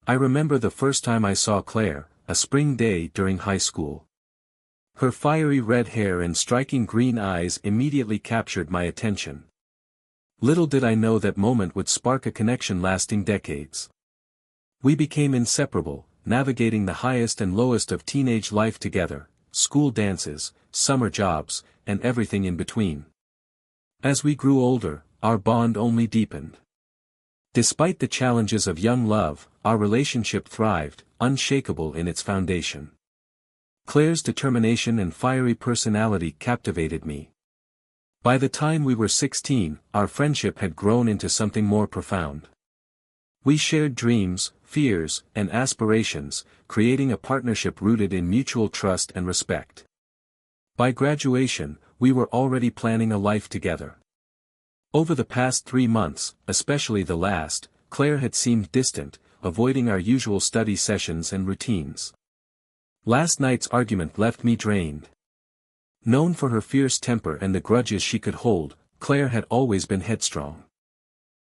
I remember the first time I saw Claire, a spring day during high school. Her fiery red hair and striking green eyes immediately captured my attention. Little did I know that moment would spark a connection lasting decades. We became inseparable, navigating the highest and lowest of teenage life together, school dances, summer jobs, and everything in between. As we grew older, our bond only deepened. Despite the challenges of young love, our relationship thrived, unshakable in its foundation. Claire's determination and fiery personality captivated me. By the time we were 16, our friendship had grown into something more profound. We shared dreams, fears, and aspirations, creating a partnership rooted in mutual trust and respect. By graduation, we were already planning a life together. Over the past 3 months, especially the last, Claire had seemed distant, avoiding our usual study sessions and routines. Last night's argument left me drained. Known for her fierce temper and the grudges she could hold, Claire had always been headstrong.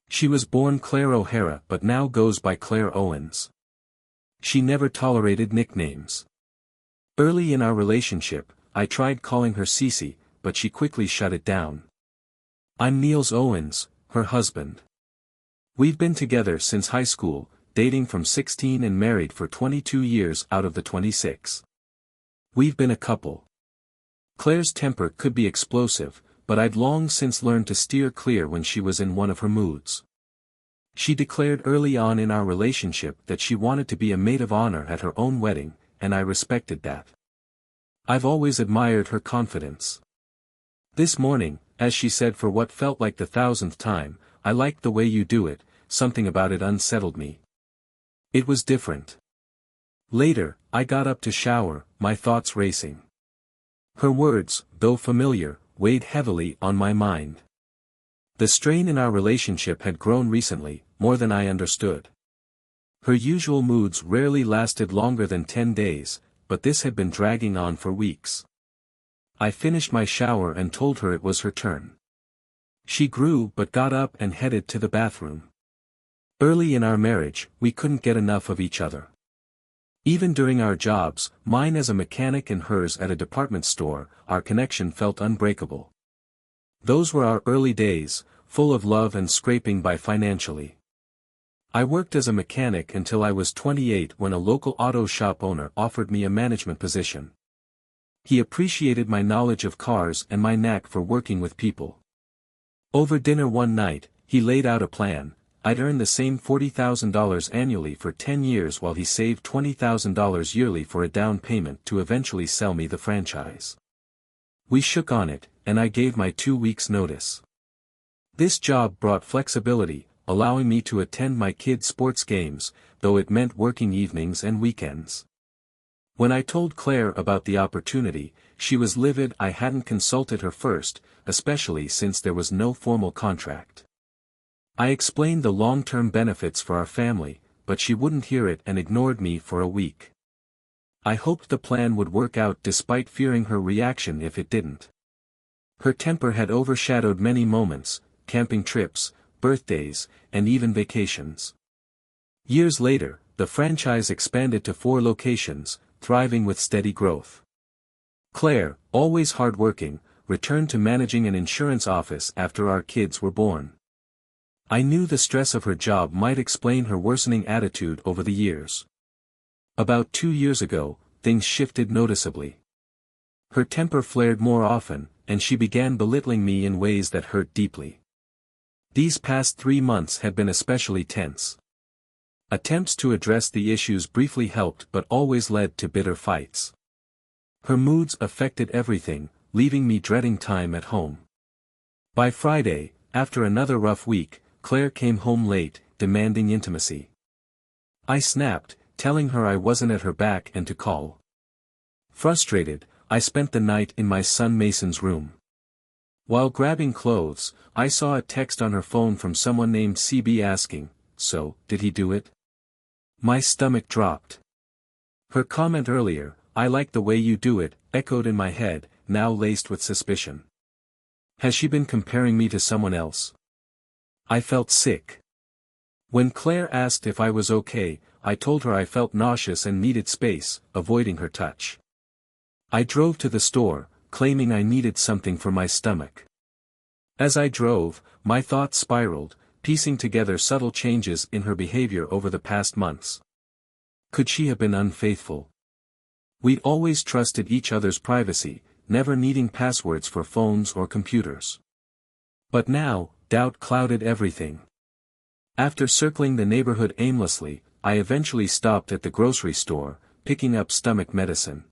She was born Claire O'Hara but now goes by Claire Owens. She never tolerated nicknames. Early in our relationship, I tried calling her Cece, but she quickly shut it down. I'm Niels Owens, her husband. We've been together since high school, dating from 16 and married for 22 years out of the 26. We've been a couple. Claire's temper could be explosive, but I'd long since learned to steer clear when she was in one of her moods. She declared early on in our relationship that she wanted to be a maid of honor at her own wedding, and I respected that. I've always admired her confidence. This morning, as she said for what felt like the 1000th time, "I liked the way you do it," something about it unsettled me. It was different. Later, I got up to shower, my thoughts racing. Her words, though familiar, weighed heavily on my mind. The strain in our relationship had grown recently, more than I understood. Her usual moods rarely lasted longer than 10 days, but this had been dragging on for weeks. I finished my shower and told her it was her turn. She grew but got up and headed to the bathroom. Early in our marriage, we couldn't get enough of each other. Even during our jobs, mine as a mechanic and hers at a department store, our connection felt unbreakable. Those were our early days, full of love and scraping by financially. I worked as a mechanic until I was 28 when a local auto shop owner offered me a management position. He appreciated my knowledge of cars and my knack for working with people. Over dinner one night, he laid out a plan. I'd earn the same $40,000 annually for 10 years while he saved $20,000 yearly for a down payment to eventually sell me the franchise. We shook on it, and I gave my 2 weeks' notice. This job brought flexibility, allowing me to attend my kids' sports games, though it meant working evenings and weekends. When I told Claire about the opportunity, she was livid. I hadn't consulted her first, especially since there was no formal contract. I explained the long-term benefits for our family, but she wouldn't hear it and ignored me for a week. I hoped the plan would work out despite fearing her reaction if it didn't. Her temper had overshadowed many moments, camping trips, birthdays, and even vacations. Years later, the franchise expanded to 4 locations, thriving with steady growth. Claire, always hardworking, returned to managing an insurance office after our kids were born. I knew the stress of her job might explain her worsening attitude over the years. About 2 years ago, things shifted noticeably. Her temper flared more often, and she began belittling me in ways that hurt deeply. These past 3 months had been especially tense. Attempts to address the issues briefly helped but always led to bitter fights. Her moods affected everything, leaving me dreading time at home. By Friday, after another rough week, Claire came home late, demanding intimacy. I snapped, telling her I wasn't at her back and to call. Frustrated, I spent the night in my son Mason's room. While grabbing clothes, I saw a text on her phone from someone named CB asking, "So, did he do it?" My stomach dropped. Her comment earlier, "I like the way you do it," echoed in my head, now laced with suspicion. Has she been comparing me to someone else? I felt sick. When Claire asked if I was okay, I told her I felt nauseous and needed space, avoiding her touch. I drove to the store, claiming I needed something for my stomach. As I drove, my thoughts spiraled, piecing together subtle changes in her behavior over the past months. Could she have been unfaithful? We'd always trusted each other's privacy, never needing passwords for phones or computers. But now, doubt clouded everything. After circling the neighborhood aimlessly, I eventually stopped at the grocery store, picking up stomach medicine.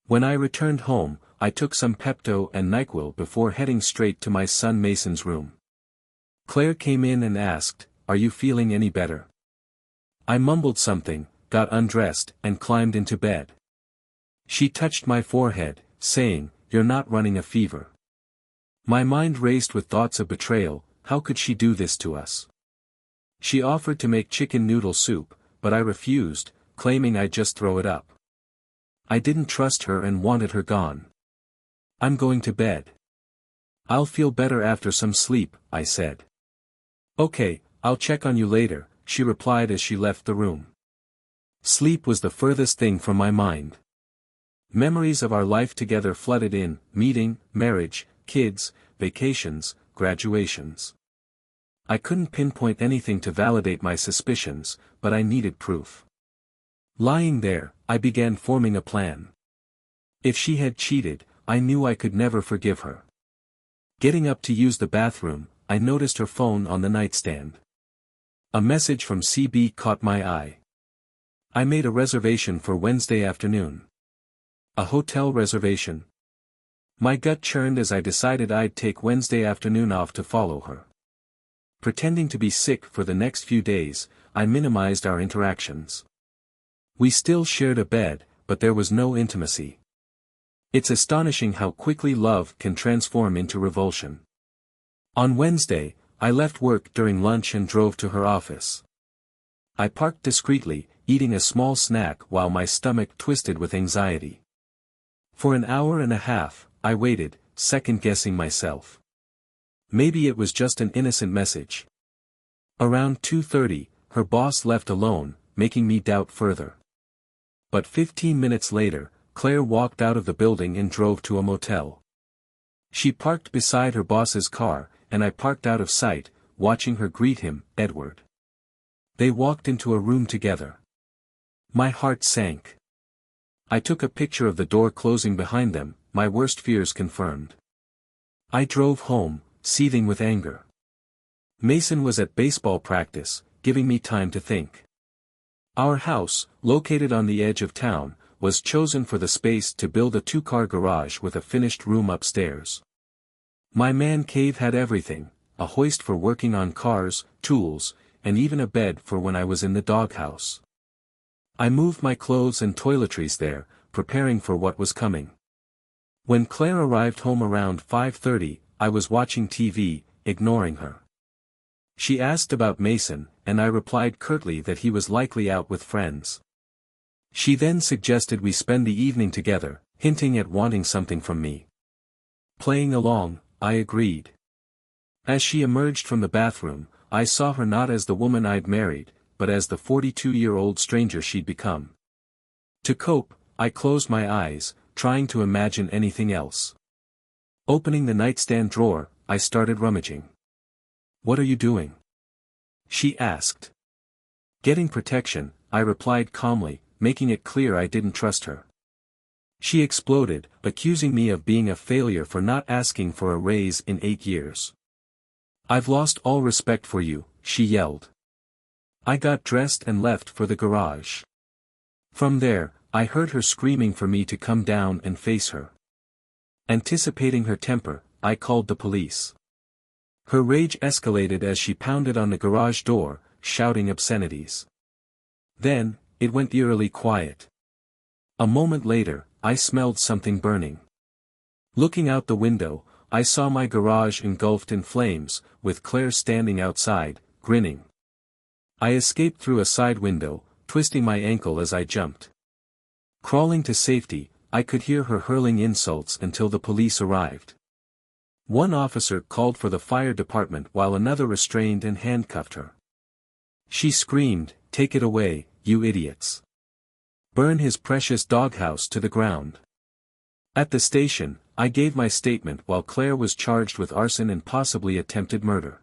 When I returned home, I took some Pepto and NyQuil before heading straight to my son Mason's room. Claire came in and asked, "Are you feeling any better?" I mumbled something, got undressed, and climbed into bed. She touched my forehead, saying, "You're not running a fever." My mind raced with thoughts of betrayal. How could she do this to us? She offered to make chicken noodle soup, but I refused, claiming I'd just throw it up. I didn't trust her and wanted her gone. "I'm going to bed. I'll feel better after some sleep," I said. "Okay, I'll check on you later," she replied as she left the room. Sleep was the furthest thing from my mind. Memories of our life together flooded in: meeting, marriage, kids, vacations, graduations. I couldn't pinpoint anything to validate my suspicions, but I needed proof. Lying there, I began forming a plan. If she had cheated, I knew I could never forgive her. Getting up to use the bathroom, I noticed her phone on the nightstand. A message from CB caught my eye. I made a reservation for Wednesday afternoon. A hotel reservation. My gut churned as I decided I'd take Wednesday afternoon off to follow her. Pretending to be sick for the next few days, I minimized our interactions. We still shared a bed, but there was no intimacy. It's astonishing how quickly love can transform into revulsion. On Wednesday, I left work during lunch and drove to her office. I parked discreetly, eating a small snack while my stomach twisted with anxiety. For an hour and a half, I waited, second-guessing myself. Maybe it was just an innocent message. Around 2:30, her boss left alone, making me doubt further. But 15 minutes later, Claire walked out of the building and drove to a motel. She parked beside her boss's car, and I parked out of sight, watching her greet him, Edward. They walked into a room together. My heart sank. I took a picture of the door closing behind them, my worst fears confirmed. I drove home, seething with anger. Mason was at baseball practice, giving me time to think. Our house, located on the edge of town, was chosen for the space to build a two-car garage with a finished room upstairs. My man cave had everything: a hoist for working on cars, tools, and even a bed for when I was in the doghouse. I moved my clothes and toiletries there, preparing for what was coming. When Claire arrived home around 5:30, I was watching TV, ignoring her. She asked about Mason, and I replied curtly that he was likely out with friends. She then suggested we spend the evening together, hinting at wanting something from me. Playing along, I agreed. As she emerged from the bathroom, I saw her not as the woman I'd married, but as the 42-year-old stranger she'd become. To cope, I closed my eyes, trying to imagine anything else. Opening the nightstand drawer, I started rummaging. "What are you doing?" she asked. "Getting protection," I replied calmly, making it clear I didn't trust her. She exploded, accusing me of being a failure for not asking for a raise in 8 years. "I've lost all respect for you," she yelled. I got dressed and left for the garage. From there, I heard her screaming for me to come down and face her. Anticipating her temper, I called the police. Her rage escalated as she pounded on the garage door, shouting obscenities. Then, it went eerily quiet. A moment later, I smelled something burning. Looking out the window, I saw my garage engulfed in flames, with Claire standing outside, grinning. I escaped through a side window, twisting my ankle as I jumped. Crawling to safety, I could hear her hurling insults until the police arrived. One officer called for the fire department while another restrained and handcuffed her. She screamed, "Take it away, you idiots. Burn his precious doghouse to the ground. At the station, I gave my statement while Claire was charged with arson and possibly attempted murder.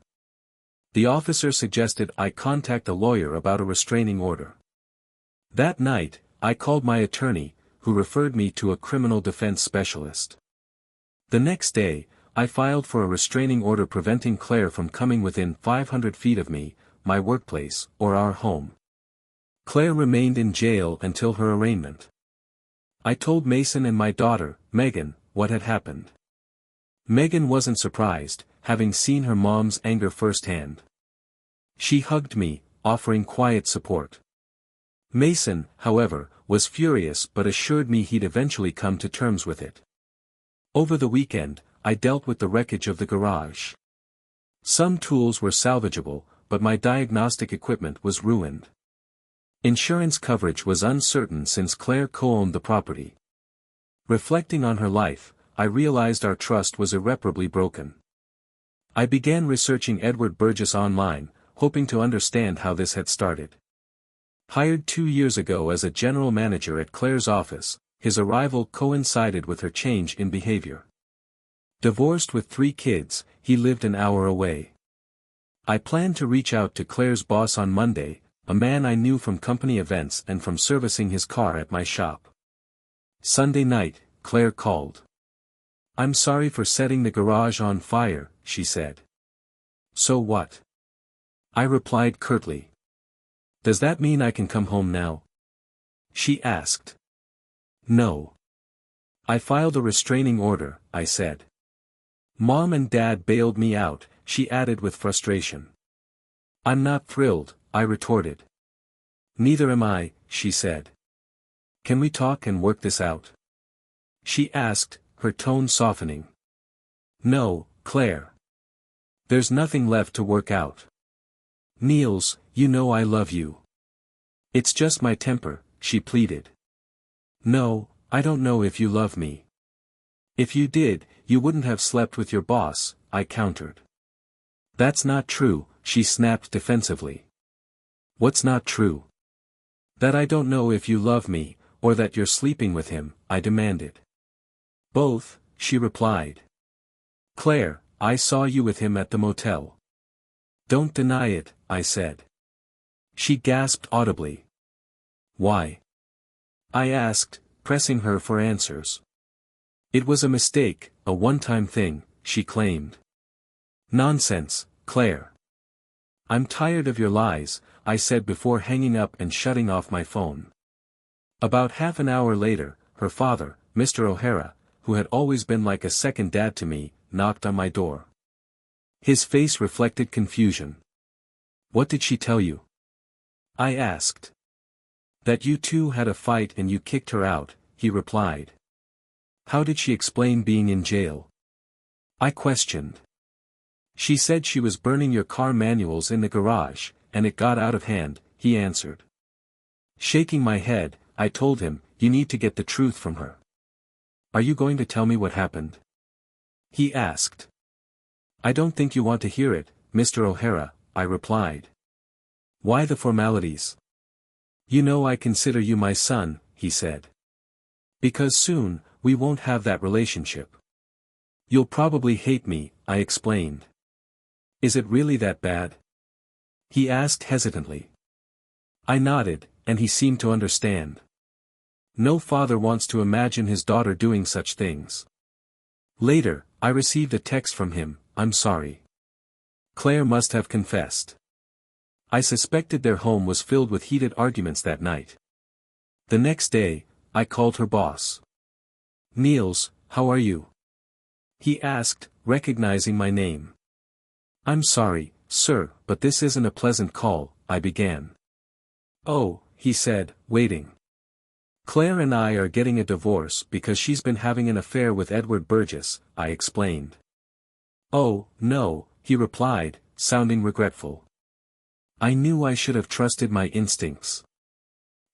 The officer suggested I contact a lawyer about a restraining order. That night, I called my attorney, who referred me to a criminal defense specialist. The next day, I filed for a restraining order preventing Claire from coming within 500 feet of me, my workplace, or our home. Claire remained in jail until her arraignment. I told Mason and my daughter, Megan, what had happened. Megan wasn't surprised, having seen her mom's anger firsthand. She hugged me, offering quiet support. Mason, however, was furious but assured me he'd eventually come to terms with it. Over the weekend, I dealt with the wreckage of the garage. Some tools were salvageable, but my diagnostic equipment was ruined. Insurance coverage was uncertain since Claire co-owned the property. Reflecting on her life, I realized our trust was irreparably broken. I began researching Edward Burgess online, hoping to understand how this had started. Hired 2 years ago as a general manager at Claire's office, his arrival coincided with her change in behavior. Divorced with 3 kids, he lived an hour away. I planned to reach out to Claire's boss on Monday, a man I knew from company events and from servicing his car at my shop. Sunday night, Claire called. "I'm sorry for setting the garage on fire," she said. "So what?" I replied curtly. "Does that mean I can come home now?" She asked. "No. I filed a restraining order," I said. "Mom and Dad bailed me out," she added with frustration. "I'm not thrilled," I retorted. "Neither am I," she said. "Can we talk and work this out?" She asked, her tone softening. "No, Claire. There's nothing left to work out. Niels, you know I love you." "It's just my temper," she pleaded. "No, I don't know if you love me." "If you did, you wouldn't have slept with your boss," I countered. "That's not true," she snapped defensively. "What's not true?" "That I don't know if you love me, or that you're sleeping with him," I demanded. "Both," she replied. "Claire, I saw you with him at the motel." "Don't deny it," I said. She gasped audibly. "Why?" I asked, pressing her for answers. "It was a mistake, a one-time thing," she claimed. "Nonsense, Claire. I'm tired of your lies," I said before hanging up and shutting off my phone. About half an hour later, her father, Mr. O'Hara, who had always been like a second dad to me, knocked on my door. His face reflected confusion. "What did she tell you?" I asked. "That you two had a fight and you kicked her out," he replied. "How did she explain being in jail?" I questioned. "She said she was burning your car manuals in the garage, and it got out of hand," he answered. Shaking my head, I told him, "You need to get the truth from her." "Are you going to tell me what happened?" he asked. "I don't think you want to hear it, Mr. O'Hara," I replied. "Why the formalities?" "You know I consider you my son," he said. "Because soon, we won't have that relationship." "You'll probably hate me," I explained. "Is it really that bad?" he asked hesitantly. I nodded, and he seemed to understand. No father wants to imagine his daughter doing such things. Later, I received a text from him, "I'm sorry. Claire must have confessed." I suspected their home was filled with heated arguments that night. The next day, I called her boss. "Niels, how are you?" he asked, recognizing my name. "I'm sorry, sir, but this isn't a pleasant call," I began. "Oh," he said, waiting. "Claire and I are getting a divorce because she's been having an affair with Edward Burgess," I explained. "Oh, no," he replied, sounding regretful. I knew I should have trusted my instincts.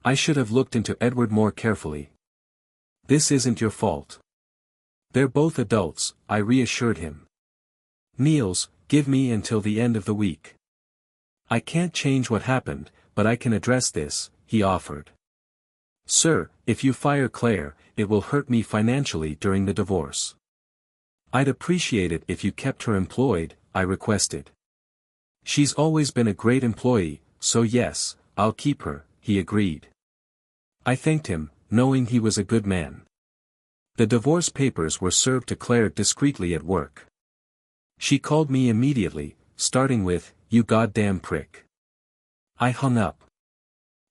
I should have looked into Edward more carefully. "This isn't your fault. They're both adults," I reassured him. "Niels, give me until the end of the week. I can't change what happened, but I can address this," he offered. Sir, if you fire Claire, it will hurt me financially during the divorce. I'd appreciate it if you kept her employed, I requested. She's always been a great employee, so yes, I'll keep her, he agreed. I thanked him, knowing he was a good man. The divorce papers were served to Claire discreetly at work. She called me immediately, starting with, "You goddamn prick." I hung up.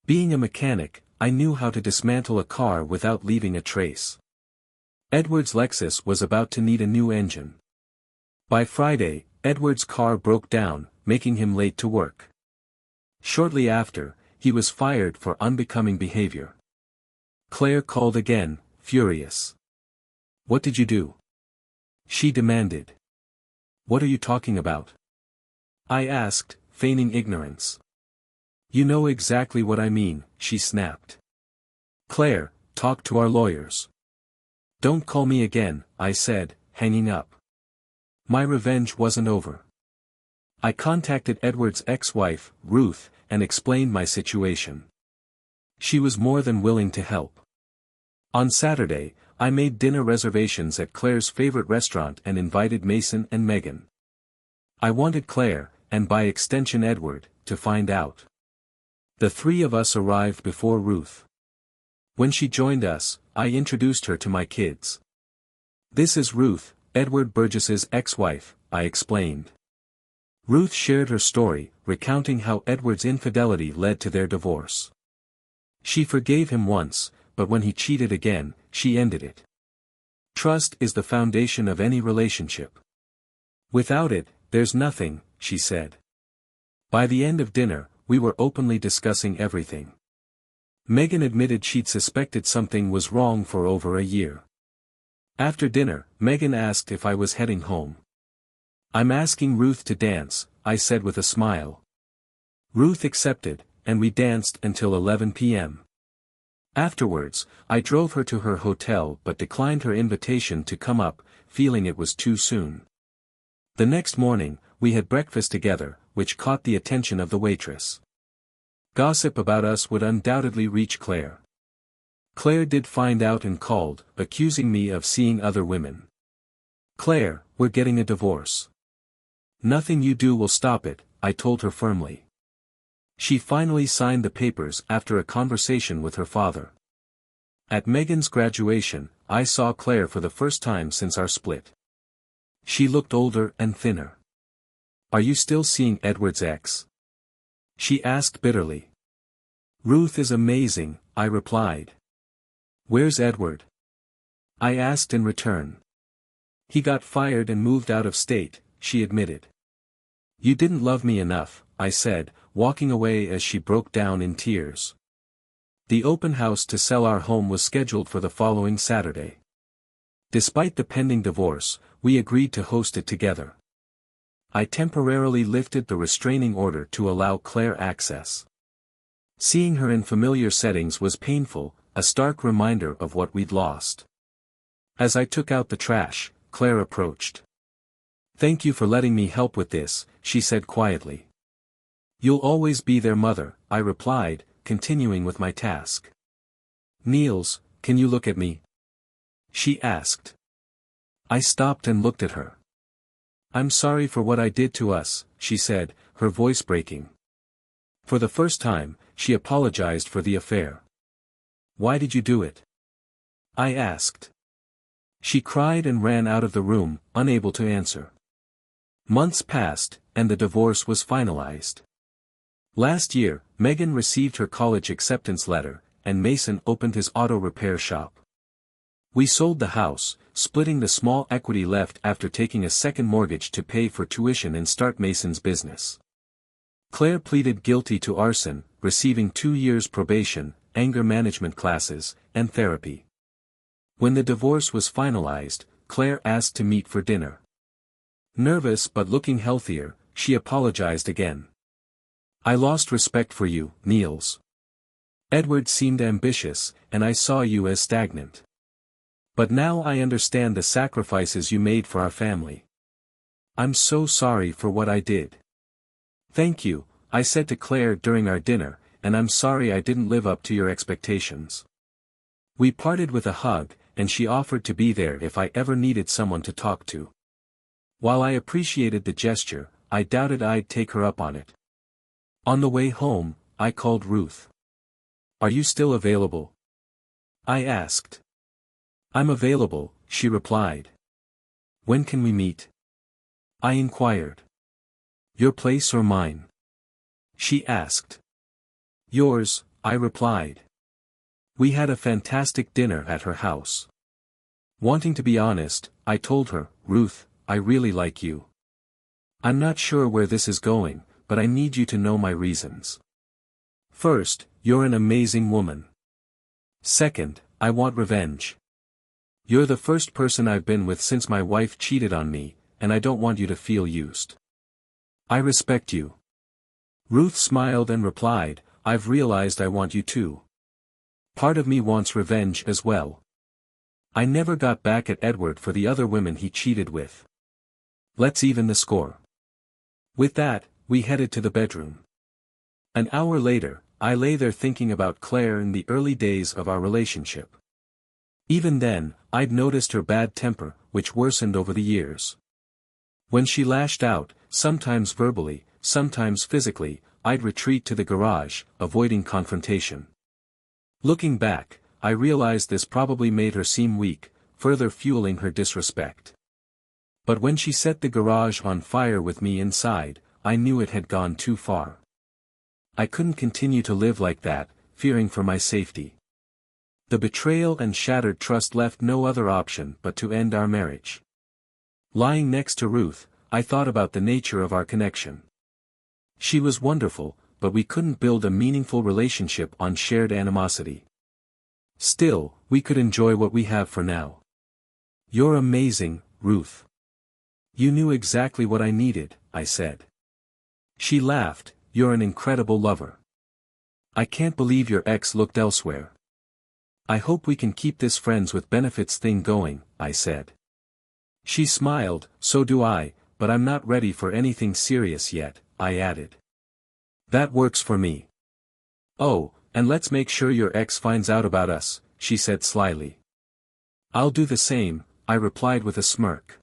Being a mechanic, I knew how to dismantle a car without leaving a trace. Edward's Lexus was about to need a new engine. By Friday, Edward's car broke down, making him late to work. Shortly after, he was fired for unbecoming behavior. Claire called again, furious. "What did you do?" she demanded. "What are you talking about?" I asked, feigning ignorance. "You know exactly what I mean," she snapped. "Claire, talk to our lawyers." "Don't call me again," I said, hanging up. My revenge wasn't over. I contacted Edward's ex-wife, Ruth, and explained my situation. She was more than willing to help. On Saturday, I made dinner reservations at Claire's favorite restaurant and invited Mason and Megan. I wanted Claire, and by extension Edward, to find out. The three of us arrived before Ruth. When she joined us, I introduced her to my kids. "This is Ruth, Edward Burgess's ex-wife," I explained. Ruth shared her story, recounting how Edward's infidelity led to their divorce. She forgave him once, but when he cheated again, she ended it. Trust is the foundation of any relationship. Without it, there's nothing, she said. By the end of dinner, we were openly discussing everything. Megan admitted she'd suspected something was wrong for over a year. After dinner, Megan asked if I was heading home. "I'm asking Ruth to dance," I said with a smile. Ruth accepted, and we danced until 11 p.m. Afterwards, I drove her to her hotel but declined her invitation to come up, feeling it was too soon. The next morning, we had breakfast together, which caught the attention of the waitress. Gossip about us would undoubtedly reach Claire. Claire did find out and called, accusing me of seeing other women. "Claire, we're getting a divorce. Nothing you do will stop it," I told her firmly. She finally signed the papers after a conversation with her father. At Megan's graduation, I saw Claire for the first time since our split. She looked older and thinner. "Are you still seeing Edward's ex?" she asked bitterly. "Ruth is amazing," I replied. "Where's Edward?" I asked in return. "He got fired and moved out of state," she admitted. "You didn't love me enough," I said, walking away as she broke down in tears. The open house to sell our home was scheduled for the following Saturday. Despite the pending divorce, we agreed to host it together. I temporarily lifted the restraining order to allow Claire access. Seeing her in familiar settings was painful, a stark reminder of what we'd lost. As I took out the trash, Claire approached. "Thank you for letting me help with this," she said quietly. "You'll always be their mother," I replied, continuing with my task. "Niels, can you look at me?" she asked. I stopped and looked at her. "I'm sorry for what I did to us," she said, her voice breaking. For the first time, she apologized for the affair. "Why did you do it?" I asked. She cried and ran out of the room, unable to answer. Months passed, and the divorce was finalized. Last year, Megan received her college acceptance letter, and Mason opened his auto repair shop. We sold the house, splitting the small equity left after taking a second mortgage to pay for tuition and start Mason's business. Claire pleaded guilty to arson, receiving 2 years probation, anger management classes, and therapy. When the divorce was finalized, Claire asked to meet for dinner. Nervous but looking healthier, she apologized again. "I lost respect for you, Niels. Edward seemed ambitious, and I saw you as stagnant. But now I understand the sacrifices you made for our family. I'm so sorry for what I did." "Thank you," I said to Claire during our dinner, and I'm sorry I didn't live up to your expectations." We parted with a hug, and she offered to be there if I ever needed someone to talk to. While I appreciated the gesture, I doubted I'd take her up on it. On the way home, I called Ruth. "Are you still available?" I asked. "I'm available," she replied. "When can we meet?" I inquired. "Your place or mine?" she asked. "Yours," I replied. We had a fantastic dinner at her house. Wanting to be honest, I told her, "Ruth, I really like you. I'm not sure where this is going, but I need you to know my reasons. First, you're an amazing woman. Second, I want revenge. You're the first person I've been with since my wife cheated on me, and I don't want you to feel used. I respect you." Ruth smiled and replied, "I've realized I want you too. Part of me wants revenge as well. I never got back at Edward for the other women he cheated with. Let's even the score." With that, we headed to the bedroom. An hour later, I lay there thinking about Claire in the early days of our relationship. Even then, I'd noticed her bad temper, which worsened over the years. When she lashed out, sometimes verbally, sometimes physically, I'd retreat to the garage, avoiding confrontation. Looking back, I realized this probably made her seem weak, further fueling her disrespect. But when she set the garage on fire with me inside, I knew it had gone too far. I couldn't continue to live like that, fearing for my safety. The betrayal and shattered trust left no other option but to end our marriage. Lying next to Ruth, I thought about the nature of our connection. She was wonderful, but we couldn't build a meaningful relationship on shared animosity. Still, we could enjoy what we have for now. "You're amazing, Ruth. You knew exactly what I needed," I said. She laughed, "You're an incredible lover. I can't believe your ex looked elsewhere. I hope we can keep this friends with benefits thing going," I said. She smiled, "So do I, but I'm not ready for anything serious yet," I added. "That works for me." "Oh, and let's make sure your ex finds out about us," she said slyly. "I'll do the same," I replied with a smirk.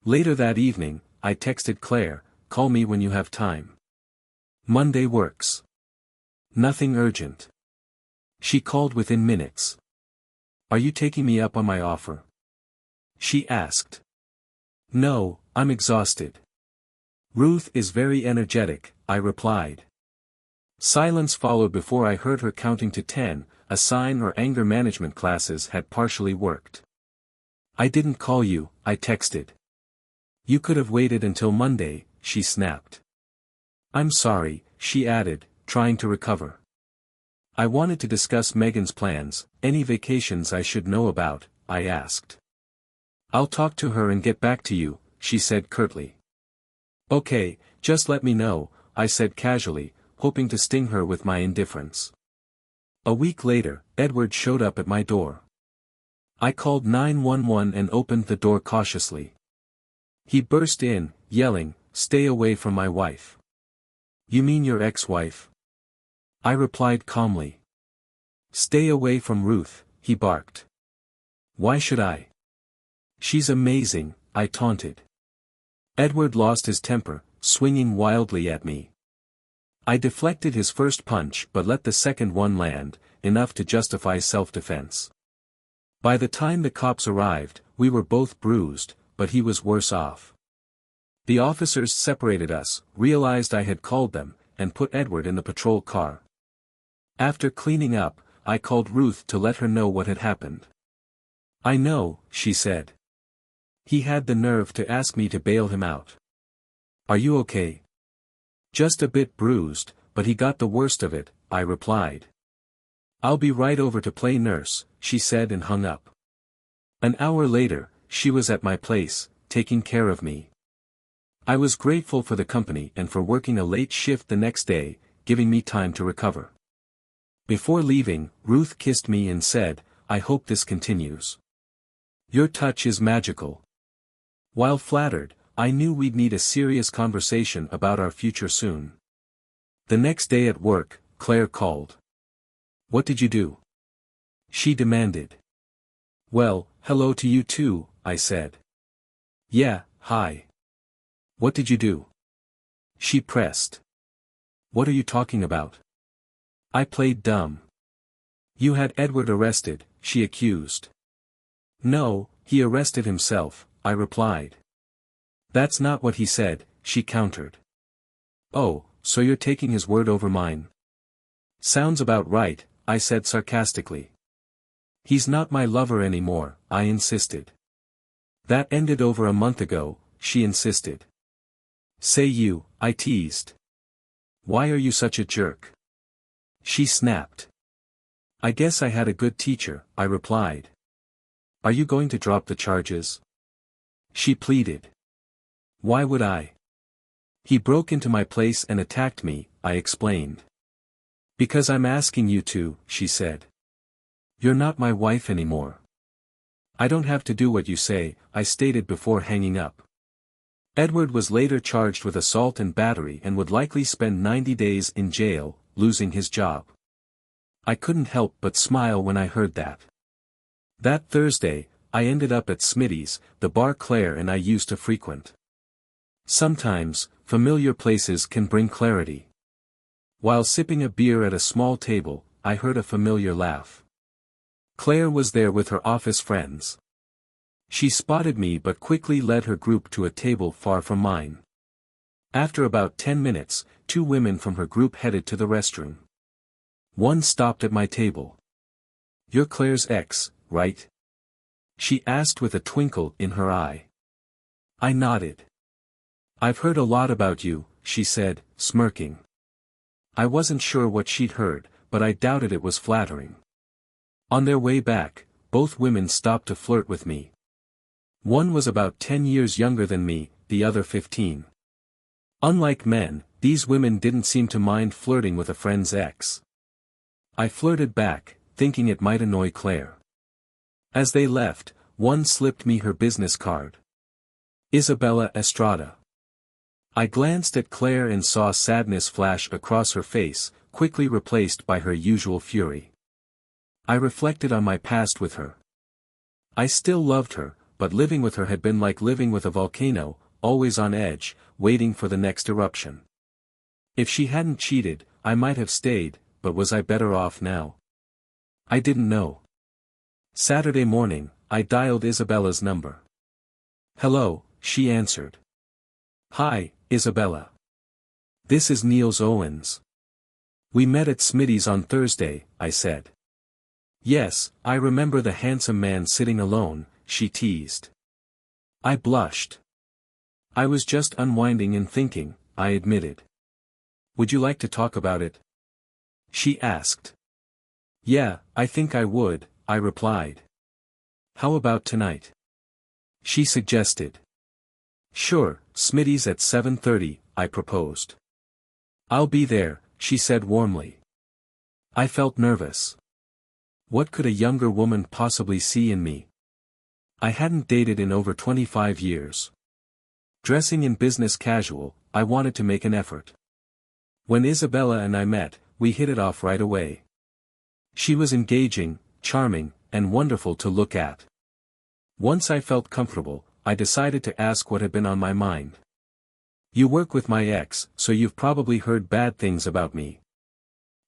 Later that evening, I texted Claire, "Call me when you have time. Monday works. Nothing urgent." She called within minutes. "Are you taking me up on my offer?" she asked. "No, I'm exhausted." "Ruth is very energetic," I replied. Silence followed before I heard her counting to 10, a sign her anger management classes had partially worked. "I didn't call you," I texted. "You could have waited until Monday," she snapped. "I'm sorry," she added, trying to recover. I wanted to discuss Megan's plans. "Any vacations I should know about?" I asked. "I'll talk to her and get back to you," she said curtly. "Okay, just let me know," I said casually, hoping to sting her with my indifference. A week later, Edward showed up at my door. I called 911 and opened the door cautiously. He burst in, yelling, "Stay away from my wife." "You mean your ex-wife?" I replied calmly. "Stay away from Ruth," he barked. "Why should I?" "She's amazing," I taunted. Edward lost his temper, swinging wildly at me. I deflected his first punch but let the second one land, enough to justify self-defense. By the time the cops arrived, we were both bruised, but he was worse off. The officers separated us, realized I had called them, and put Edward in the patrol car. After cleaning up, I called Ruth to let her know what had happened. "I know," she said. "He had the nerve to ask me to bail him out. Are you okay?" "Just a bit bruised, but he got the worst of it," I replied. "I'll be right over to play nurse," she said and hung up. An hour later, she was at my place, taking care of me. I was grateful for the company and for working a late shift the next day, giving me time to recover. Before leaving, Ruth kissed me and said, "I hope this continues. Your touch is magical." While flattered, I knew we'd need a serious conversation about our future soon. The next day at work, Claire called. What did you do? She demanded. Well, hello to you too, I said. Yeah, hi. What did you do? She pressed. What are you talking about? I played dumb. You had Edward arrested, she accused. No, he arrested himself, I replied. That's not what he said, she countered. Oh, so you're taking his word over mine? Sounds about right, I said sarcastically. He's not my lover anymore, I insisted. That ended over a month ago, she insisted. Say you, I teased. Why are you such a jerk? She snapped. I guess I had a good teacher, I replied. Are you going to drop the charges? She pleaded. Why would I? He broke into my place and attacked me, I explained. Because I'm asking you to, she said. You're not my wife anymore. I don't have to do what you say, I stated before hanging up. Edward was later charged with assault and battery and would likely spend 90 days in jail, losing his job. I couldn't help but smile when I heard that. That Thursday, I ended up at Smitty's, the bar Claire and I used to frequent. Sometimes, familiar places can bring clarity. While sipping a beer at a small table, I heard a familiar laugh. Claire was there with her office friends. She spotted me but quickly led her group to a table far from mine. After about 10 minutes, 2 women from her group headed to the restroom. One stopped at my table. You're Claire's ex, right? She asked with a twinkle in her eye. I nodded. I've heard a lot about you, she said, smirking. I wasn't sure what she'd heard, but I doubted it was flattering. On their way back, both women stopped to flirt with me. One was about 10 years younger than me, the other 15. Unlike men, these women didn't seem to mind flirting with a friend's ex. I flirted back, thinking it might annoy Claire. As they left, one slipped me her business card. Isabella Estrada. I glanced at Claire and saw sadness flash across her face, quickly replaced by her usual fury. I reflected on my past with her. I still loved her, but living with her had been like living with a volcano, always on edge, waiting for the next eruption. If she hadn't cheated, I might have stayed, but was I better off now? I didn't know. Saturday morning, I dialed Isabella's number. Hello, she answered. Hi, Isabella. This is Niels Owens. We met at Smitty's on Thursday, I said. Yes, I remember the handsome man sitting alone, she teased. I blushed. I was just unwinding and thinking, I admitted. Would you like to talk about it? She asked. Yeah, I think I would, I replied. How about tonight? She suggested. Sure, Smitty's at 7:30, I proposed. I'll be there, she said warmly. I felt nervous. What could a younger woman possibly see in me? I hadn't dated in over 25 years. Dressing in business casual, I wanted to make an effort. When Isabella and I met, we hit it off right away. She was engaging, charming, and wonderful to look at. Once I felt comfortable, I decided to ask what had been on my mind. You work with my ex, so you've probably heard bad things about me.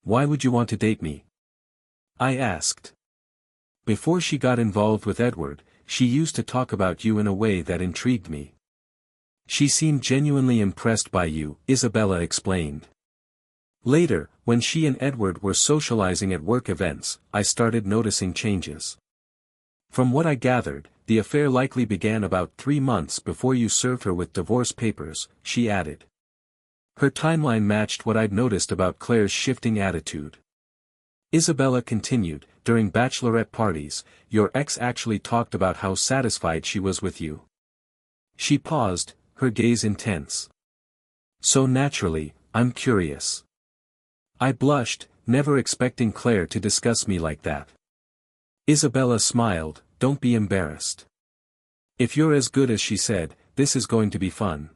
Why would you want to date me? I asked. Before she got involved with Edward, she used to talk about you in a way that intrigued me. She seemed genuinely impressed by you, Isabella explained. Later, when she and Edward were socializing at work events, I started noticing changes. From what I gathered, the affair likely began about 3 months before you served her with divorce papers, she added. Her timeline matched what I'd noticed about Claire's shifting attitude. Isabella continued, during bachelorette parties, your ex actually talked about how satisfied she was with you. She paused, her gaze intense. So naturally, I'm curious. I blushed, never expecting Claire to discuss me like that. Isabella smiled, don't be embarrassed. If you're as good as she said, this is going to be fun.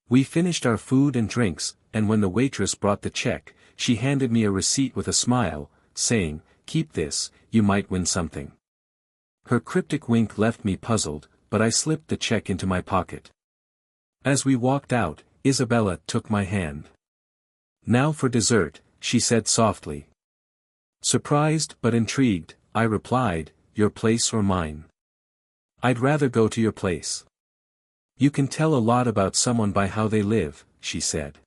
We finished our food and drinks, and when the waitress brought the check, she handed me a receipt with a smile, saying, "Keep this, you might win something." Her cryptic wink left me puzzled, but I slipped the check into my pocket. As we walked out, Isabella took my hand. "Now for dessert," she said softly. Surprised but intrigued, I replied, "Your place or mine?" "I'd rather go to your place." "You can tell a lot about someone by how they live," she said.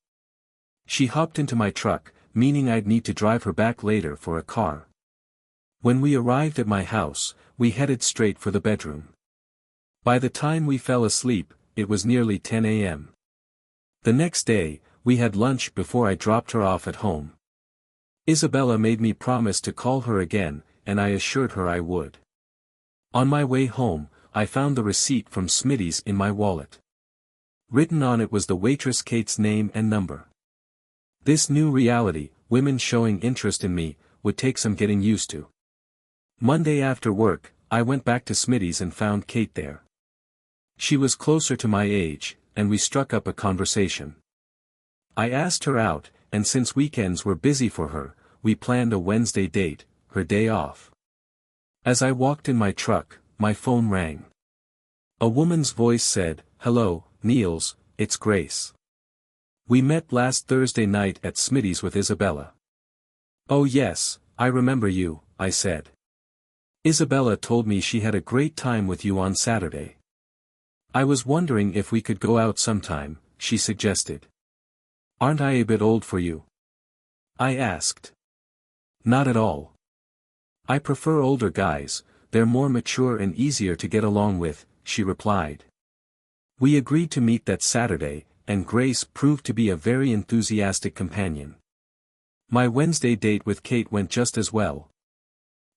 She hopped into my truck, meaning I'd need to drive her back later for a car. When we arrived at my house, we headed straight for the bedroom. By the time we fell asleep, it was nearly 10 a.m. The next day, we had lunch before I dropped her off at home. Isabella made me promise to call her again, and I assured her I would. On my way home, I found the receipt from Smitty's in my wallet. Written on it was the waitress Kate's name and number. This new reality, women showing interest in me, would take some getting used to. Monday after work, I went back to Smitty's and found Kate there. She was closer to my age, and we struck up a conversation. I asked her out, and since weekends were busy for her, we planned a Wednesday date, her day off. As I walked in my truck, my phone rang. A woman's voice said, "Hello, Niels, it's Grace. We met last Thursday night at Smitty's with Isabella." "Oh yes, I remember you," I said. "Isabella told me she had a great time with you on Saturday. I was wondering if we could go out sometime," she suggested. "Aren't I a bit old for you?" I asked. "Not at all. I prefer older guys, they're more mature and easier to get along with," she replied. We agreed to meet that Saturday, and Grace proved to be a very enthusiastic companion. My Wednesday date with Kate went just as well.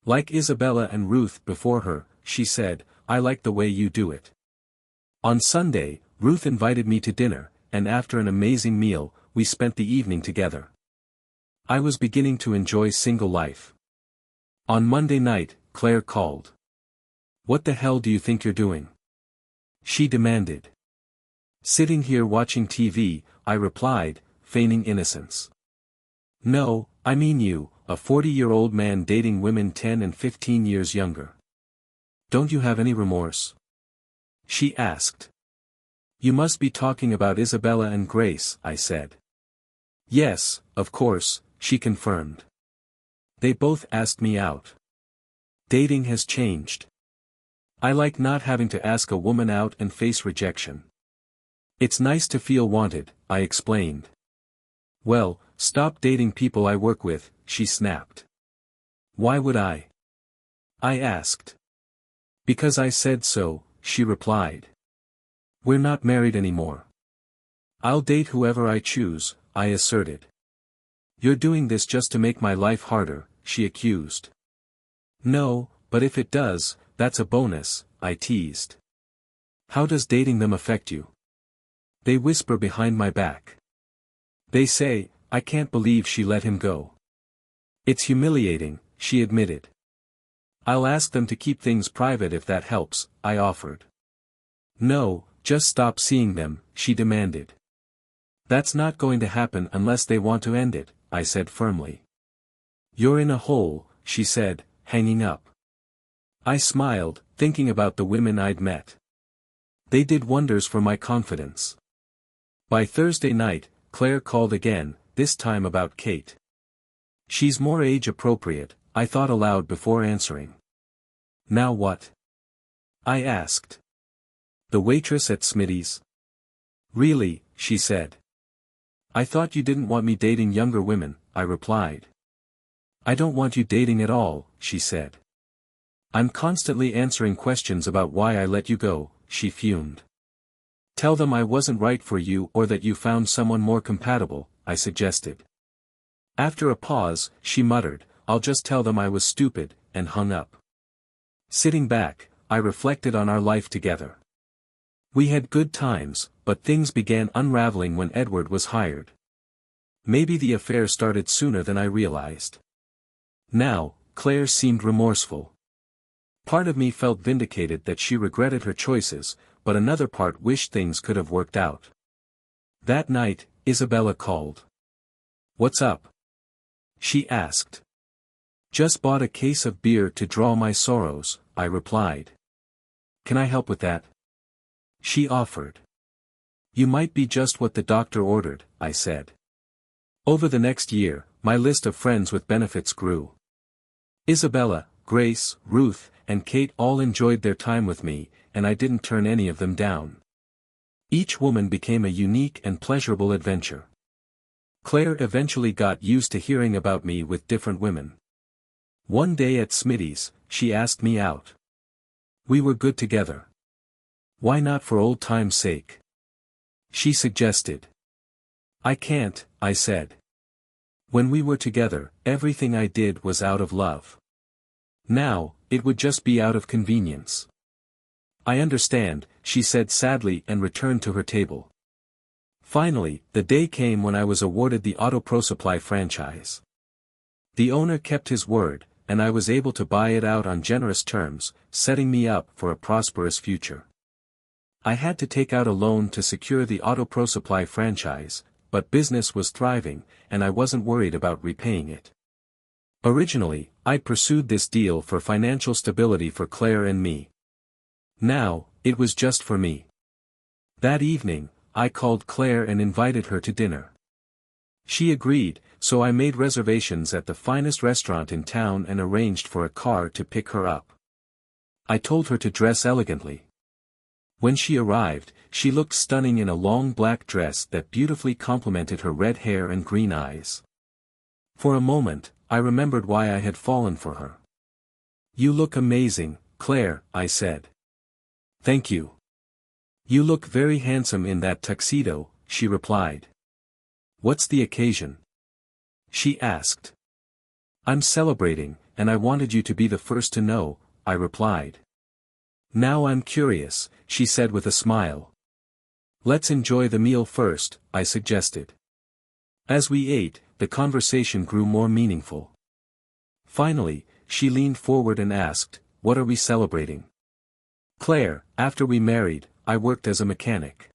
Like Isabella and Ruth before her, she said, "I like the way you do it." On Sunday, Ruth invited me to dinner, and after an amazing meal, we spent the evening together. I was beginning to enjoy single life. On Monday night, Claire called. "What the hell do you think you're doing?" she demanded. "Sitting here watching TV," I replied, feigning innocence. "No, I mean you, a 40-year-old man dating women 10 and 15 years younger. Don't you have any remorse?" she asked. "You must be talking about Isabella and Grace," I said. "Yes, of course," she confirmed. "They both asked me out. Dating has changed. I like not having to ask a woman out and face rejection. It's nice to feel wanted," I explained. "Well, stop dating people I work with," she snapped. "Why would I?" I asked. "Because I said so," she replied. "We're not married anymore." "I'll date whoever I choose," I asserted. "You're doing this just to make my life harder," she accused. "No, but if it does, that's a bonus," I teased. "How does dating them affect you?" "They whisper behind my back. They say, I can't believe she let him go. It's humiliating," she admitted. "I'll ask them to keep things private if that helps," I offered. "No, just stop seeing them," she demanded. "That's not going to happen unless they want to end it," I said firmly. "You're in a hole," she said, hanging up. I smiled, thinking about the women I'd met. They did wonders for my confidence. By Thursday night, Claire called again, this time about Kate. "She's more age-appropriate," I thought aloud before answering. "Now what?" I asked. "The waitress at Smitty's." "Really," she said. "I thought you didn't want me dating younger women," I replied. "I don't want you dating at all," she said. "I'm constantly answering questions about why I let you go," she fumed. "Tell them I wasn't right for you or that you found someone more compatible," I suggested. After a pause, she muttered, "I'll just tell them I was stupid," and hung up. Sitting back, I reflected on our life together. We had good times, but things began unraveling when Edward was hired. Maybe the affair started sooner than I realized. Now, Claire seemed remorseful. Part of me felt vindicated that she regretted her choices, but another part wished things could have worked out. That night, Isabella called. "What's up?" she asked. "Just bought a case of beer to draw my sorrows," I replied. "Can I help with that?" she offered. "You might be just what the doctor ordered," I said. Over the next year, my list of friends with benefits grew. Isabella, Grace, Ruth, and Kate all enjoyed their time with me, and I didn't turn any of them down. Each woman became a unique and pleasurable adventure. Claire eventually got used to hearing about me with different women. One day at Smitty's, she asked me out. We were good together. "Why not for old time's sake?" she suggested. "I can't," I said. "When we were together, everything I did was out of love. Now, it would just be out of convenience." "I understand," she said sadly and returned to her table. Finally, the day came when I was awarded the Auto Pro Supply franchise. The owner kept his word, and I was able to buy it out on generous terms, setting me up for a prosperous future. I had to take out a loan to secure the Auto Pro Supply franchise, but business was thriving, and I wasn't worried about repaying it. Originally, I pursued this deal for financial stability for Claire and me. Now, it was just for me. That evening, I called Claire and invited her to dinner. She agreed, so I made reservations at the finest restaurant in town and arranged for a car to pick her up. I told her to dress elegantly. When she arrived, she looked stunning in a long black dress that beautifully complemented her red hair and green eyes. For a moment, I remembered why I had fallen for her. "You look amazing, Claire," I said. "Thank you. You look very handsome in that tuxedo," she replied. "What's the occasion?" she asked. "I'm celebrating, and I wanted you to be the first to know," I replied. "Now I'm curious," she said with a smile. "Let's enjoy the meal first," I suggested. As we ate, the conversation grew more meaningful. Finally, she leaned forward and asked, "What are we celebrating?" "Claire, after we married, I worked as a mechanic.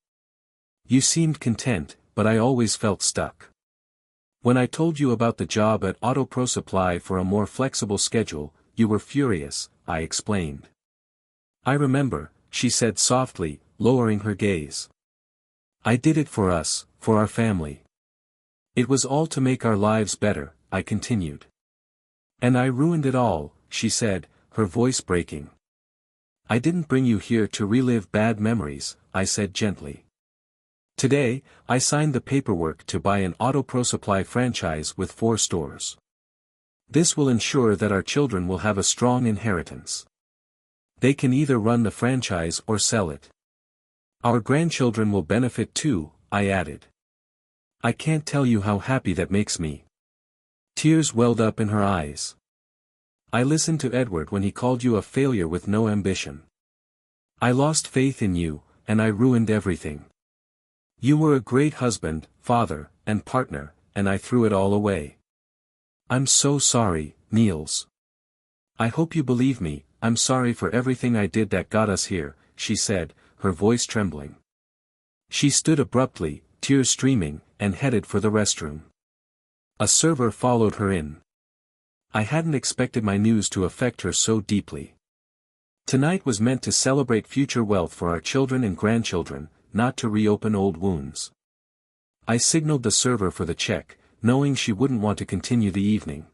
You seemed content, but I always felt stuck. When I told you about the job at Auto Pro Supply for a more flexible schedule, you were furious," I explained. "I remember," she said softly, lowering her gaze. "I did it for us, for our family. It was all to make our lives better," I continued. "And I ruined it all," she said, her voice breaking. "I didn't bring you here to relive bad memories," I said gently. "Today, I signed the paperwork to buy an Auto Pro Supply franchise with 4 stores. This will ensure that our children will have a strong inheritance. They can either run the franchise or sell it. Our grandchildren will benefit too," I added. I can't tell you how happy that makes me." Tears welled up in her eyes. "I listened to Edward when he called you a failure with no ambition. I lost faith in you, and I ruined everything. You were a great husband, father, and partner, and I threw it all away. I'm so sorry, Niels. I hope you believe me. I'm sorry for everything I did that got us here," she said, her voice trembling. She stood abruptly, tears streaming, and headed for the restroom. A server followed her in. I hadn't expected my news to affect her so deeply. Tonight was meant to celebrate future wealth for our children and grandchildren, not to reopen old wounds. I signaled the server for the check, knowing she wouldn't want to continue the evening.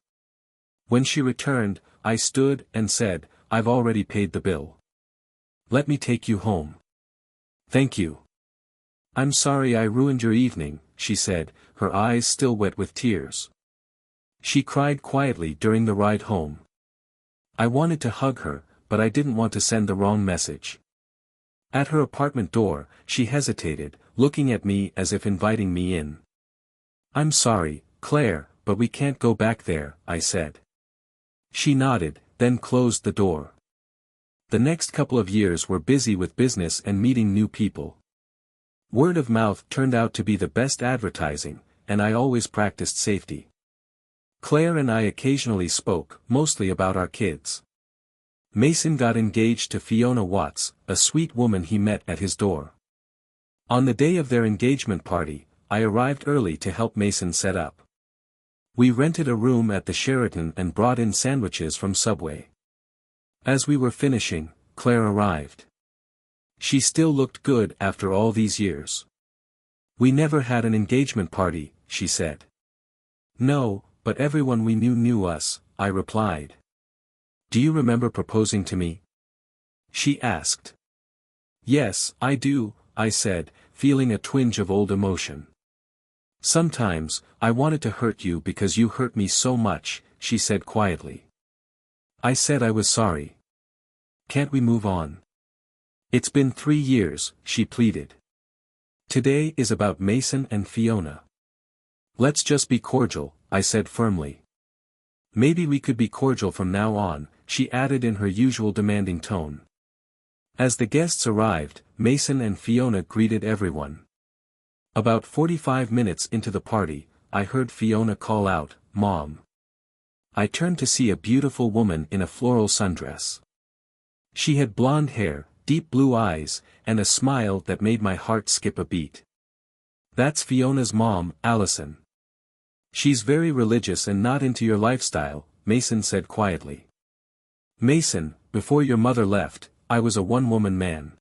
When she returned, I stood and said, "I've already paid the bill. Let me take you home." "Thank you. I'm sorry I ruined your evening," she said, her eyes still wet with tears. She cried quietly during the ride home. I wanted to hug her, but I didn't want to send the wrong message. At her apartment door, she hesitated, looking at me as if inviting me in. "I'm sorry, Claire, but we can't go back there," I said. She nodded, then closed the door. The next couple of years were busy with business and meeting new people. Word of mouth turned out to be the best advertising, and I always practiced safety. Claire and I occasionally spoke, mostly about our kids. Mason got engaged to Fiona Watts, a sweet woman he met at his door. On the day of their engagement party, I arrived early to help Mason set up. We rented a room at the Sheraton and brought in sandwiches from Subway. As we were finishing, Claire arrived. She still looked good after all these years. "We never had an engagement party," she said. "No, but everyone we knew us," I replied. "Do you remember proposing to me?" she asked. "Yes, I do," I said, feeling a twinge of old emotion. "Sometimes, I wanted to hurt you because you hurt me so much," she said quietly. I said I was sorry. "Can't we move on?" "It's been 3 years," she pleaded. "Today is about Mason and Fiona." "Let's just be cordial," I said firmly. "Maybe we could be cordial from now on," she added in her usual demanding tone. As the guests arrived, Mason and Fiona greeted everyone. About 45 minutes into the party, I heard Fiona call out, "Mom." I turned to see a beautiful woman in a floral sundress. She had blonde hair, deep blue eyes, and a smile that made my heart skip a beat. "That's Fiona's mom, Allison. She's very religious and not into your lifestyle," Mason said quietly. "Mason, before your mother left, I was a one-woman man.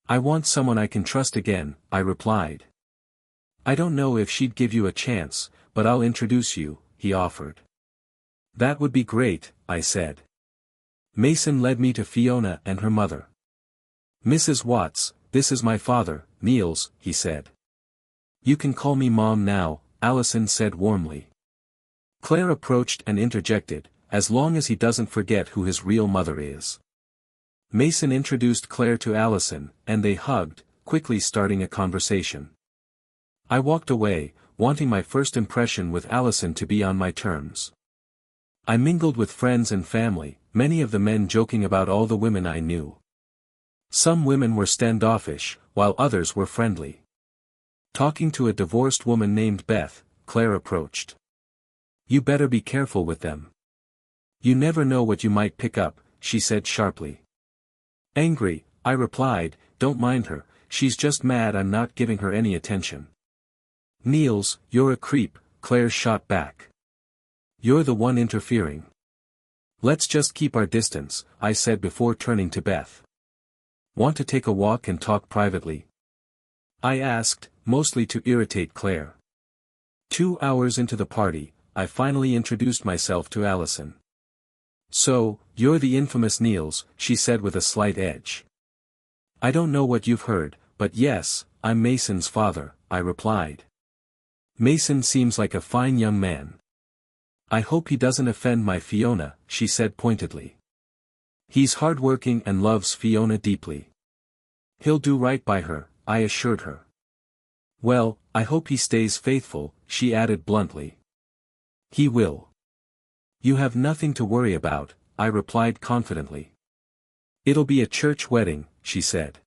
I want someone I can trust again," I replied. "I don't know if she'd give you a chance, but I'll introduce you," he offered. "That would be great," I said. Mason led me to Fiona and her mother. "Mrs. Watts, this is my father, Niels," he said. "You can call me Mom now," Allison said warmly. Claire approached and interjected, "As long as he doesn't forget who his real mother is." Mason introduced Claire to Allison, and they hugged, quickly starting a conversation. I walked away, wanting my first impression with Allison to be on my terms. I mingled with friends and family, many of the men joking about all the women I knew. Some women were standoffish, while others were friendly. Talking to a divorced woman named Beth, Claire approached. "You better be careful with them. You never know what you might pick up," she said sharply. Angry, I replied, "Don't mind her, she's just mad I'm not giving her any attention." "Niels, you're a creep," Claire shot back. "You're the one interfering." "Let's just keep our distance," I said before turning to Beth. "Want to take a walk and talk privately?" I asked, mostly to irritate Claire. 2 hours into the party, I finally introduced myself to Allison. "So, you're the infamous Niels," she said with a slight edge. "I don't know what you've heard, but yes, I'm Mason's father," I replied. "Mason seems like a fine young man." "I hope he doesn't offend my Fiona," she said pointedly. "He's hardworking and loves Fiona deeply. He'll do right by her," I assured her. "Well, I hope he stays faithful," she added bluntly. "He will. You have nothing to worry about," I replied confidently. "It'll be a church wedding," she said.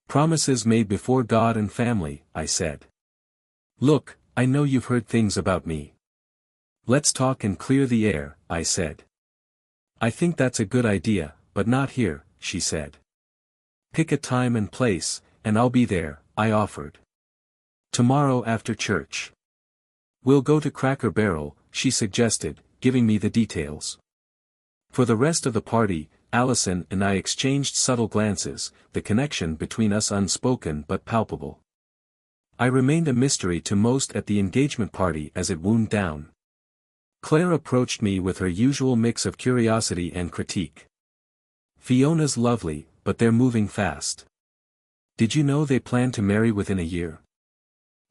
"Promises made before God and family," I said. "Look, I know you've heard things about me. Let's talk and clear the air," I said. "I think that's a good idea, but not here," she said. "Pick a time and place, and I'll be there," I offered. "Tomorrow after church. We'll go to Cracker Barrel," she suggested, giving me the details. For the rest of the party, Allison and I exchanged subtle glances, the connection between us unspoken but palpable. I remained a mystery to most at the engagement party as it wound down. Claire approached me with her usual mix of curiosity and critique. "Fiona's lovely, but they're moving fast. Did you know they plan to marry within a year?"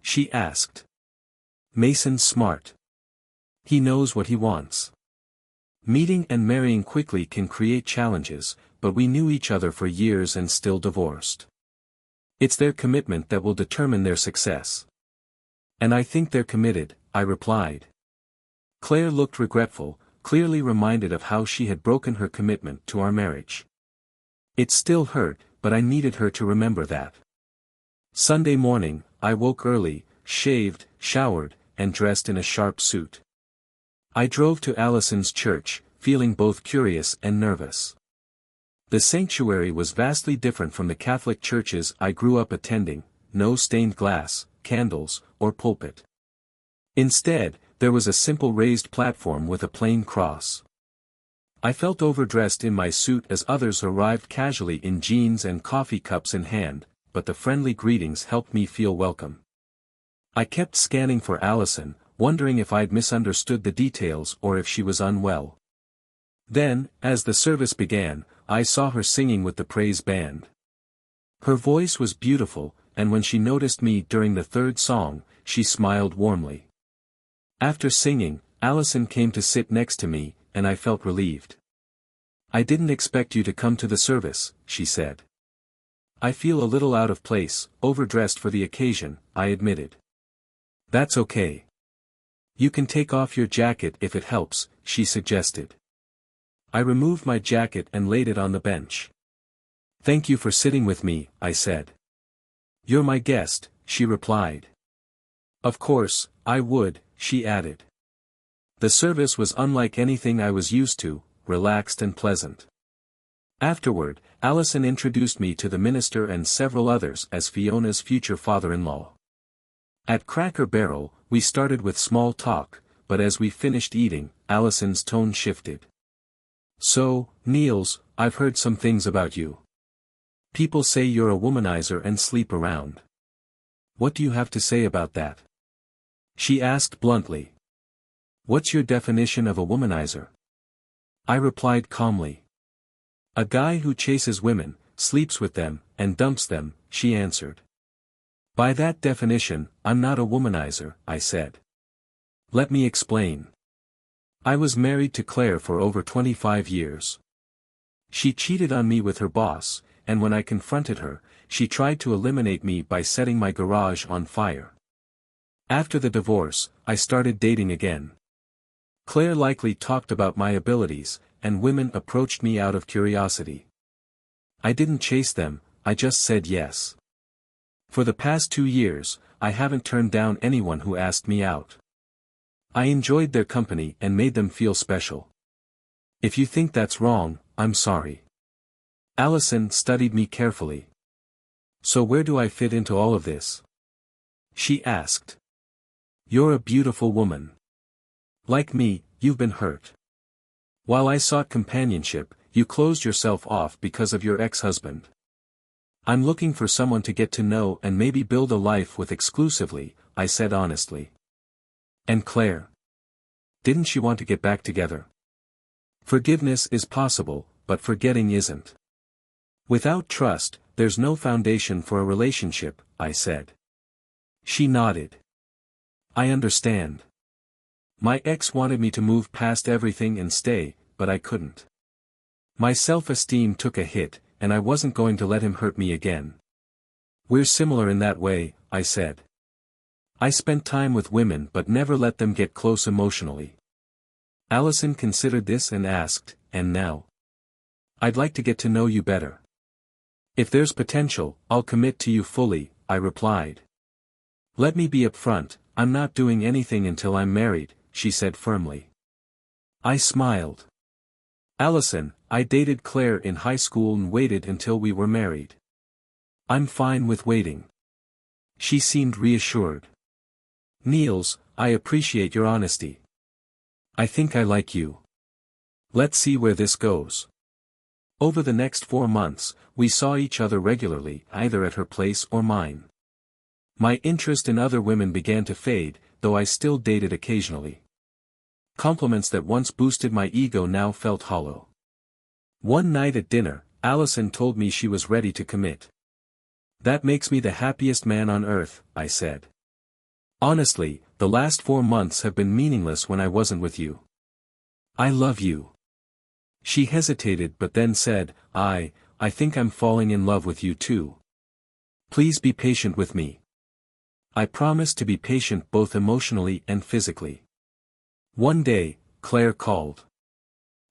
she asked. "Mason's smart. He knows what he wants. Meeting and marrying quickly can create challenges, but we knew each other for years and still divorced. It's their commitment that will determine their success." "And I think they're committed," I replied. Claire looked regretful, clearly reminded of how she had broken her commitment to our marriage. It still hurt, but I needed her to remember that. Sunday morning, I woke early, shaved, showered, and dressed in a sharp suit. I drove to Allison's church, feeling both curious and nervous. The sanctuary was vastly different from the Catholic churches I grew up attending, no stained glass, candles, or pulpit. Instead, there was a simple raised platform with a plain cross. I felt overdressed in my suit as others arrived casually in jeans and coffee cups in hand, but the friendly greetings helped me feel welcome. I kept scanning for Allison, wondering if I'd misunderstood the details or if she was unwell. Then, as the service began, I saw her singing with the praise band. Her voice was beautiful, and when she noticed me during the third song, she smiled warmly. After singing, Allison came to sit next to me, and I felt relieved. "I didn't expect you to come to the service," she said. "I feel a little out of place, overdressed for the occasion," I admitted. "That's okay. You can take off your jacket if it helps," she suggested. I removed my jacket and laid it on the bench. "Thank you for sitting with me," I said. "You're my guest," she replied. "Of course, I would," she added. The service was unlike anything I was used to, relaxed and pleasant. Afterward, Allison introduced me to the minister and several others as Fiona's future father-in-law. At Cracker Barrel, we started with small talk, but as we finished eating, Allison's tone shifted. "So, Niels, I've heard some things about you. People say you're a womanizer and sleep around. What do you have to say about that?" She asked bluntly. "What's your definition of a womanizer?" I replied calmly. "A guy who chases women, sleeps with them, and dumps them," she answered. "By that definition, I'm not a womanizer," I said. "Let me explain. I was married to Claire for over 25 years. She cheated on me with her boss, and when I confronted her, she tried to eliminate me by setting my garage on fire. After the divorce, I started dating again. Claire likely talked about my abilities, and women approached me out of curiosity. I didn't chase them, I just said yes. For the past 2 years, I haven't turned down anyone who asked me out. I enjoyed their company and made them feel special. If you think that's wrong, I'm sorry." Allison studied me carefully. "So where do I fit into all of this?" she asked. "You're a beautiful woman. Like me, you've been hurt. While I sought companionship, you closed yourself off because of your ex-husband. I'm looking for someone to get to know and maybe build a life with exclusively," I said honestly. "And Claire? Didn't she want to get back together?" "Forgiveness is possible, but forgetting isn't. Without trust, there's no foundation for a relationship," I said. She nodded. "I understand. My ex wanted me to move past everything and stay, but I couldn't. My self-esteem took a hit, and I wasn't going to let him hurt me again." "We're similar in that way," I said. "I spent time with women but never let them get close emotionally." Allison considered this and asked, "And now?" "I'd like to get to know you better. If there's potential, I'll commit to you fully," I replied. "Let me be upfront, I'm not doing anything until I'm married," she said firmly. I smiled. "Allison, I dated Claire in high school and waited until we were married. I'm fine with waiting." She seemed reassured. "Niels, I appreciate your honesty. I think I like you. Let's see where this goes." Over the next 4 months, we saw each other regularly, either at her place or mine. My interest in other women began to fade, though I still dated occasionally. Compliments that once boosted my ego now felt hollow. One night at dinner, Allison told me she was ready to commit. "That makes me the happiest man on earth," I said. "Honestly, the last 4 months have been meaningless when I wasn't with you. I love you." She hesitated but then said, I think I'm falling in love with you too. Please be patient with me." I promised to be patient both emotionally and physically. One day, Claire called.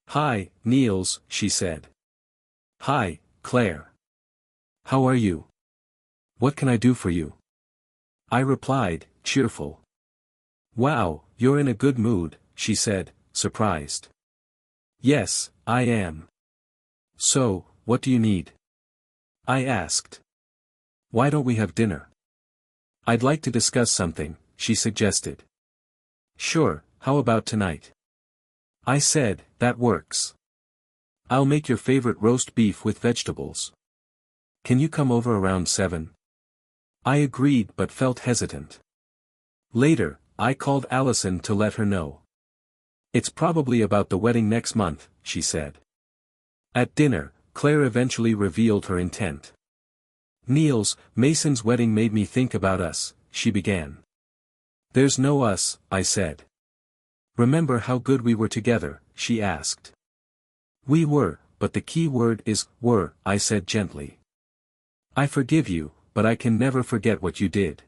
"Hi, Niels," she said. "Hi, Claire. How are you? What can I do for you?" I replied, cheerful. "Wow, you're in a good mood," she said, surprised. "Yes, I am. So, what do you need?" I asked. "Why don't we have dinner? I'd like to discuss something, she suggested. Sure, how about tonight? I said, that works. I'll make your favorite roast beef with vegetables. Can you come over around 7? I agreed but felt hesitant. Later, I called Allison to let her know. It's probably about the wedding next month, she said. At dinner, Claire eventually revealed her intent. Niels, Mason's wedding made me think about us, she began. There's no us, I said. Remember how good we were together, she asked. We were, but the key word is, were, I said gently. I forgive you, but I can never forget what you did.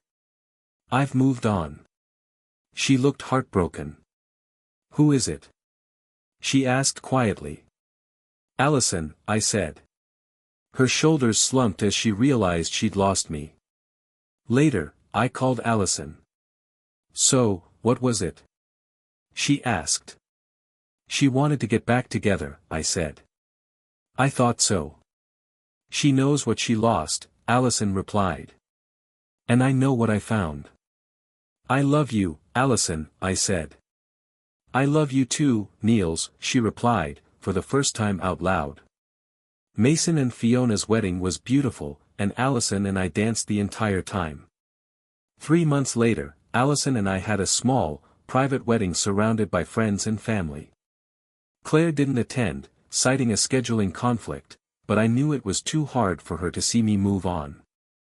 I've moved on. She looked heartbroken. Who is it? She asked quietly. Allison, I said. Her shoulders slumped as she realized she'd lost me. Later, I called Allison. So, what was it? She asked. She wanted to get back together, I said. I thought so. She knows what she lost, Allison replied. And I know what I found. I love you, Allison, I said. I love you too, Niels, she replied, for the first time out loud. Mason and Fiona's wedding was beautiful, and Allison and I danced the entire time. 3 months later, Allison and I had a small, private wedding surrounded by friends and family. Claire didn't attend, citing a scheduling conflict, but I knew it was too hard for her to see me move on.